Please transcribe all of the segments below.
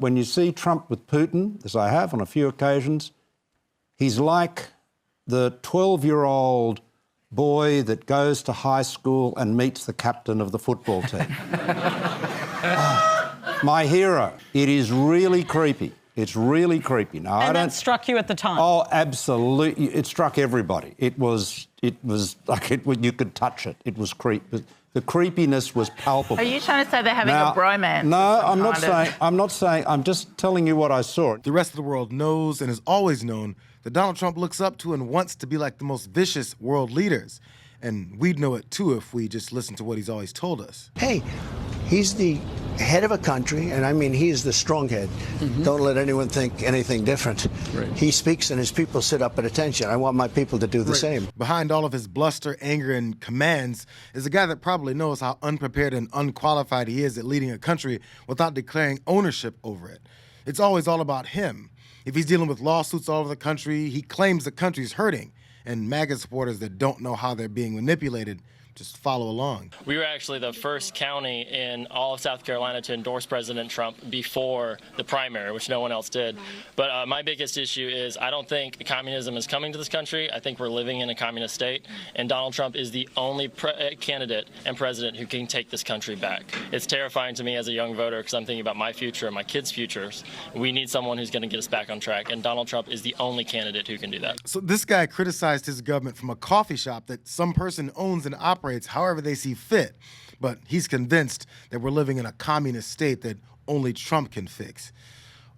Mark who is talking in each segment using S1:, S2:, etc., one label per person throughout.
S1: when you see Trump with Putin, as I have on a few occasions, he's like the 12-year-old boy that goes to high school and meets the captain of the football team. My hero. It is really creepy. It's really creepy. Now,
S2: and that struck you at the time?
S1: Oh, absolutely. It struck everybody. It was like you could touch it. It was creepy. The creepiness was palpable.
S3: Are you trying to say they're having a bromance?
S1: No, I'm not saying. I'm just telling you what I saw.
S4: The rest of the world knows and has always known that Donald Trump looks up to and wants to be like the most vicious world leaders. And we'd know it too if we just listened to what he's always told us.
S5: Hey, he's the head of a country, and I mean he's the strong head. Don't let anyone think anything different. Right. He speaks and his people sit up at attention. I want my people to do the same.
S4: Behind all of his bluster, anger, and commands is a guy that probably knows how unprepared and unqualified he is at leading a country without declaring ownership over it. It's always all about him. If he's dealing with lawsuits all over the country, he claims the country's hurting. And MAGA supporters that don't know how they're being manipulated just follow along.
S6: We were actually the first county in all of South Carolina to endorse President Trump before the primary, which no one else did. But my biggest issue is I don't think communism is coming to this country. I think we're living in a communist state, and Donald Trump is the only candidate and president who can take this country back. It's terrifying to me as a young voter because I'm thinking about my future and my kids' futures. We need someone who's going to get us back on track, and Donald Trump is the only candidate who can do that.
S4: So this guy criticized his government from a coffee shop that some person owns and operates however they see fit, but he's convinced that we're living in a communist state that only Trump can fix.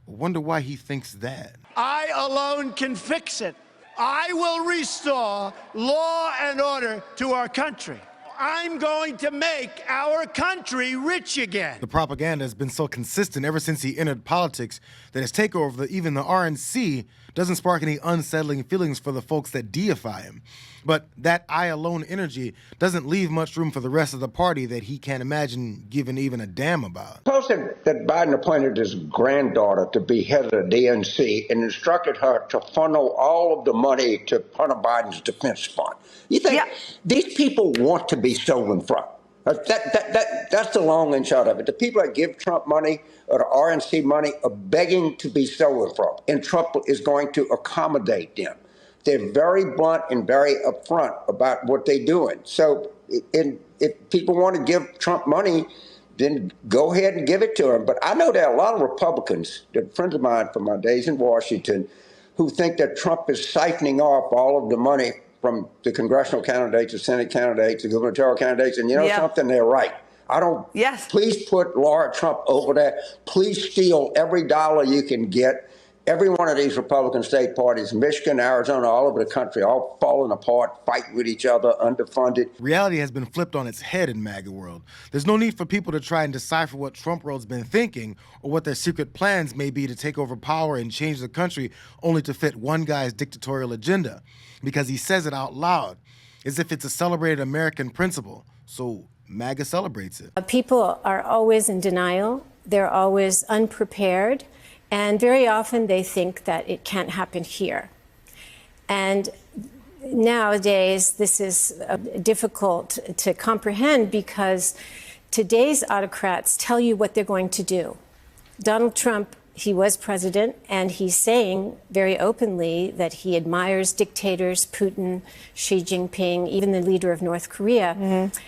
S4: I wonder why he thinks that.
S7: I alone can fix it. I will restore law and order to our country. I'm going to make our country rich again.
S4: The propaganda has been so consistent ever since he entered politics that his takeover of even the RNC doesn't spark any unsettling feelings for the folks that deify him. But that I alone energy doesn't leave much room for the rest of the party that he can't imagine giving even a damn about.
S8: Suppose that Biden appointed his granddaughter to be head of the DNC and instructed her to funnel all of the money to Hunter Biden's defense fund. You think these people want to be stolen from? That's the long and short of it. The people that give Trump money or the RNC money are begging to be stolen from, and Trump is going to accommodate them. They're very blunt and very upfront about what they're doing. So if people want to give Trump money, then go ahead and give it to him. But I know there are a lot of Republicans, friends of mine from my days in Washington, who think that Trump is siphoning off all of the money from the congressional candidates, the Senate candidates, the gubernatorial candidates, and you know something, they're right. I don't, please put Laura Trump over there. Please steal every dollar you can get. Every one of these Republican state parties, Michigan, Arizona, all over the country, all falling apart, fighting with each other, underfunded.
S4: Reality has been flipped on its head in MAGA world. There's no need for people to try and decipher what Trump world's been thinking or what their secret plans may be to take over power and change the country only to fit one guy's dictatorial agenda. Because he says it out loud, as if it's a celebrated American principle. So MAGA celebrates it.
S9: People are always in denial. They're always unprepared. And very often they think that it can't happen here. And nowadays, this is difficult to comprehend because today's autocrats tell you what they're going to do. Donald Trump, he was president, and he's saying very openly that he admires dictators, Putin, Xi Jinping, even the leader of North Korea.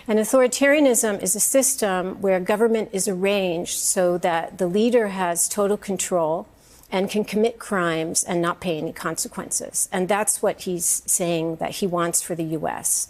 S9: And authoritarianism is a system where government is arranged so that the leader has total control and can commit crimes and not pay any consequences. And that's what he's saying that he wants for the U.S.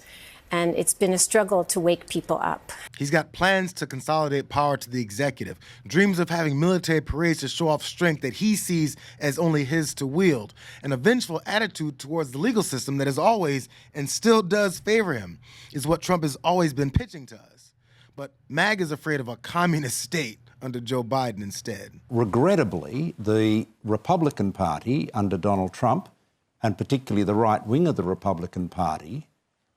S9: And it's been a struggle to wake people up.
S4: He's got plans to consolidate power to the executive, dreams of having military parades to show off strength that he sees as only his to wield, and a vengeful attitude towards the legal system that has always and still does favor him, is what Trump has always been pitching to us. But MAG is afraid of a communist state under Joe Biden instead.
S1: Regrettably, the Republican Party under Donald Trump, and particularly the right wing of the Republican Party,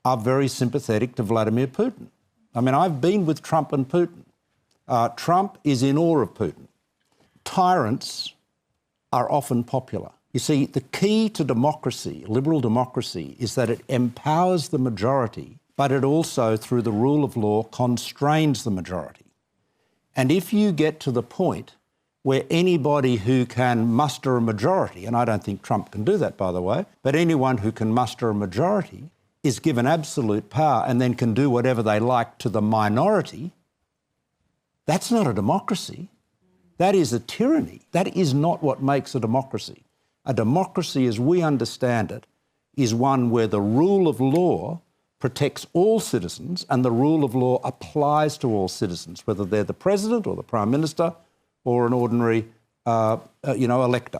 S1: are very sympathetic to Vladimir Putin. I mean, I've been with Trump and Putin. Trump is in awe of Putin. Tyrants are often popular. You see, the key to democracy, liberal democracy, is that it empowers the majority, but it also, through the rule of law, constrains the majority. And if you get to the point where anybody who can muster a majority, and I don't think Trump can do that, by the way, but anyone who can muster a majority is given absolute power and then can do whatever they like to the minority, that's not a democracy. That is a tyranny. That is not what makes a democracy. A democracy, as we understand it, is one where the rule of law protects all citizens and the rule of law applies to all citizens, whether they're the president or the prime minister or an ordinary, elector.